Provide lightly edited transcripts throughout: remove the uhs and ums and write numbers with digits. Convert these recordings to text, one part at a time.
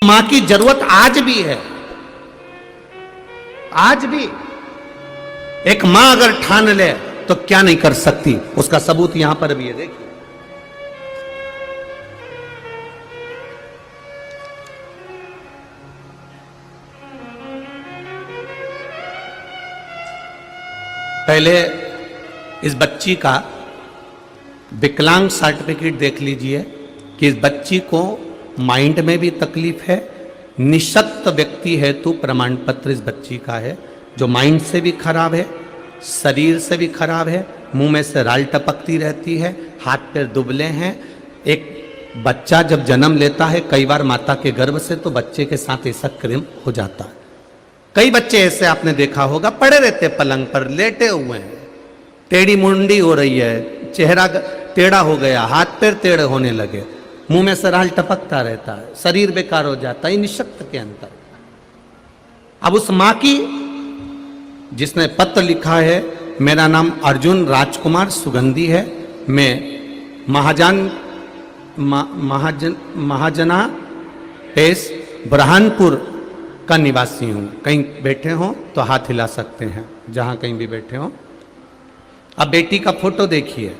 मां की जरूरत आज भी है। आज भी एक मां अगर ठान ले तो क्या नहीं कर सकती, उसका सबूत यहां पर भी है। देखिए पहले इस बच्ची का विकलांग सर्टिफिकेट देख लीजिए कि इस बच्ची को माइंड में भी तकलीफ है, निशक्त व्यक्ति हेतु प्रमाण पत्र इस बच्ची का है, जो माइंड से भी खराब है, शरीर से भी खराब है, मुंह में से राल टपकती रहती है, हाथ पैर दुबले हैं। एक बच्चा जब जन्म लेता है कई बार माता के गर्भ से, तो बच्चे के साथ ऐसा क्रिम हो जाता है। कई बच्चे ऐसे आपने देखा होगा, पड़े रहते पलंग पर लेटे हुए हैं, टेढ़ी मुंडी हो रही है, चेहरा टेढ़ा हो गया, हाथ पैर टेढ़े होने लगे, मुंह में से राल टपकता रहता है, शरीर बेकार हो जाता है, निशक्त के अंतर। अब उस मां की जिसने पत्र लिखा है, मेरा नाम अर्जुन राजकुमार सुगंधी है, मैं महाजना पेश बुरहानपुर का निवासी हूं। कहीं बैठे हो तो हाथ हिला सकते हैं, जहां कहीं भी बैठे हो। अब बेटी का फोटो देखिए,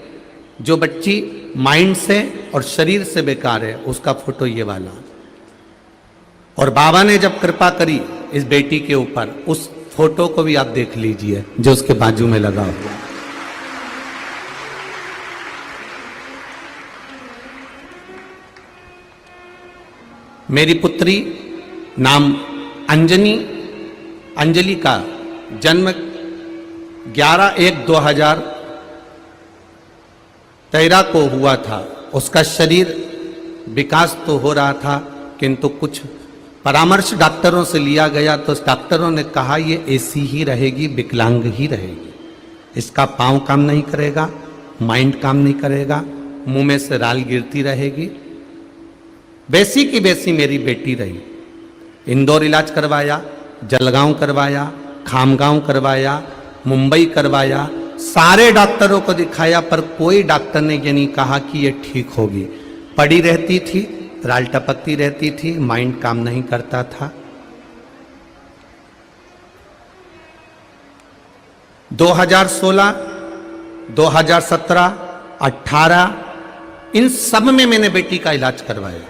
जो बच्ची माइंड से और शरीर से बेकार है, उसका फोटो ये वाला। और बाबा ने जब कृपा करी इस बेटी के ऊपर, उस फोटो को भी आप देख लीजिए जो उसके बाजू में लगा हुआ। मेरी पुत्री नाम अंजलि का जन्म 11/1/2013 को हुआ था। उसका शरीर विकास तो हो रहा था, किंतु कुछ परामर्श डॉक्टरों से लिया गया तो डॉक्टरों ने कहा ये ऐसी ही रहेगी, विकलांग ही रहेगी, इसका पांव काम नहीं करेगा, माइंड काम नहीं करेगा, मुंह में से राल गिरती रहेगी। वैसी की वैसी मेरी बेटी रही। इंदौर इलाज करवाया, जलगांव करवाया, खामगांव करवाया, मुंबई करवाया, सारे डॉक्टरों को दिखाया, पर कोई डॉक्टर ने ये नहीं कहा कि ये ठीक होगी। पड़ी रहती थी, राल टपकती रहती थी, माइंड काम नहीं करता था। 2016, 2017, 18 इन सब में मैंने बेटी का इलाज करवाया।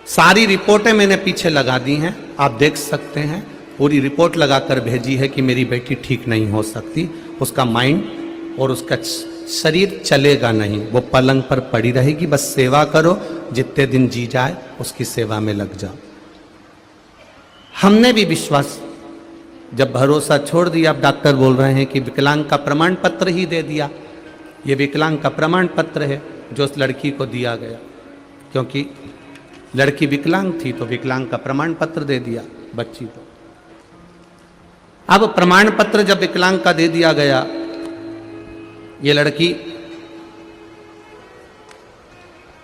सारी रिपोर्टें मैंने पीछे लगा दी हैं, आप देख सकते हैं। पूरी रिपोर्ट लगाकर भेजी है कि मेरी बेटी ठीक नहीं हो सकती, उसका माइंड और उसका शरीर चलेगा नहीं, वो पलंग पर पड़ी रहेगी। बस सेवा करो, जितने दिन जी जाए उसकी सेवा में लग जाओ। हमने भी विश्वास जब भरोसा छोड़ दिया, अब डॉक्टर बोल रहे हैं कि विकलांग का प्रमाण पत्र ही दे दिया। ये विकलांग का प्रमाण पत्र है जो उस लड़की को दिया गया, क्योंकि लड़की विकलांग थी तो विकलांग का प्रमाण पत्र दे दिया बच्ची को। अब प्रमाण पत्र जब विकलांग का दे दिया गया, ये लड़की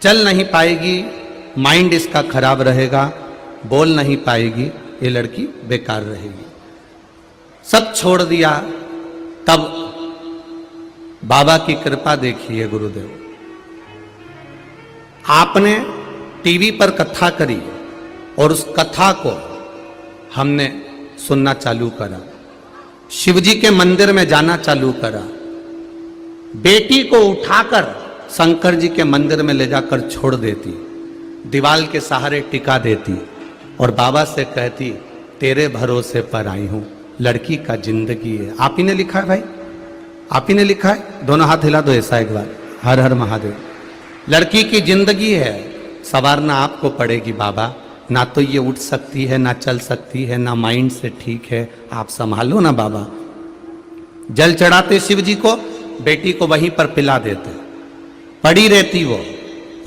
चल नहीं पाएगी, माइंड इसका खराब रहेगा, बोल नहीं पाएगी, ये लड़की बेकार रहेगी। सब छोड़ दिया। तब बाबा की कृपा देखिए गुरुदेव, आपने टीवी पर कथा करी और उस कथा को हमने सुनना चालू करा, शिवजी के मंदिर में जाना चालू करा, बेटी को उठाकर शंकर जी के मंदिर में ले जाकर छोड़ देती, दीवाल के सहारे टिका देती और बाबा से कहती तेरे भरोसे पर आई हूं, लड़की का जिंदगी है। आप ही ने लिखा है भाई, आप ही ने लिखा है, दोनों हाथ हिला दो ऐसा एक बार, हर हर महादेव। लड़की की जिंदगी है, संवारना आपको पड़ेगी बाबा, ना तो ये उठ सकती है, ना चल सकती है, ना माइंड से ठीक है, आप संभालो ना बाबा। जल चढ़ाते शिव जी को, बेटी को वहीं पर पिला देते, पड़ी रहती वो,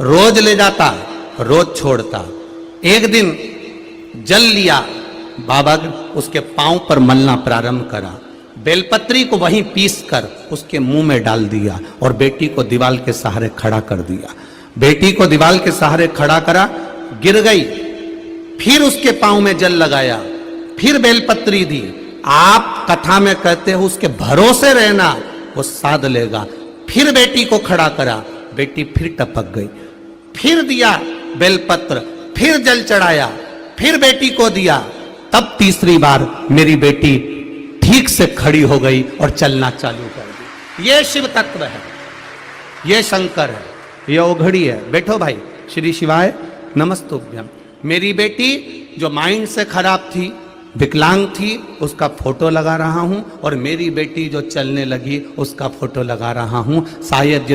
रोज ले जाता, रोज छोड़ता। एक दिन जल लिया, बाबा उसके पांव पर मलना प्रारंभ करा, बेलपत्री को वहीं पीस कर उसके मुंह में डाल दिया और बेटी को दीवाल के सहारे खड़ा कर दिया। बेटी को दीवाल के सहारे खड़ा करा, गिर गई, फिर उसके पांव में जल लगाया, फिर बेलपत्री दी। आप कथा में कहते हो उसके भरोसे रहना, वो साध लेगा। फिर बेटी को खड़ा करा, बेटी फिर टपक गई, फिर दिया बेलपत्र, फिर जल चढ़ाया, फिर बेटी को दिया, तब तीसरी बार मेरी बेटी ठीक से खड़ी हो गई और चलना चालू कर दी। ये शिव तत्व है, ये शंकर है, ये ओघड़ी है। बैठो भाई। श्री शिवाय नमस्तुभ्यम। मेरी बेटी जो माइंड से खराब थी, विकलांग थी, उसका फोटो लगा रहा हूं, और मेरी बेटी जो चलने लगी उसका फोटो लगा रहा हूं। शायद ये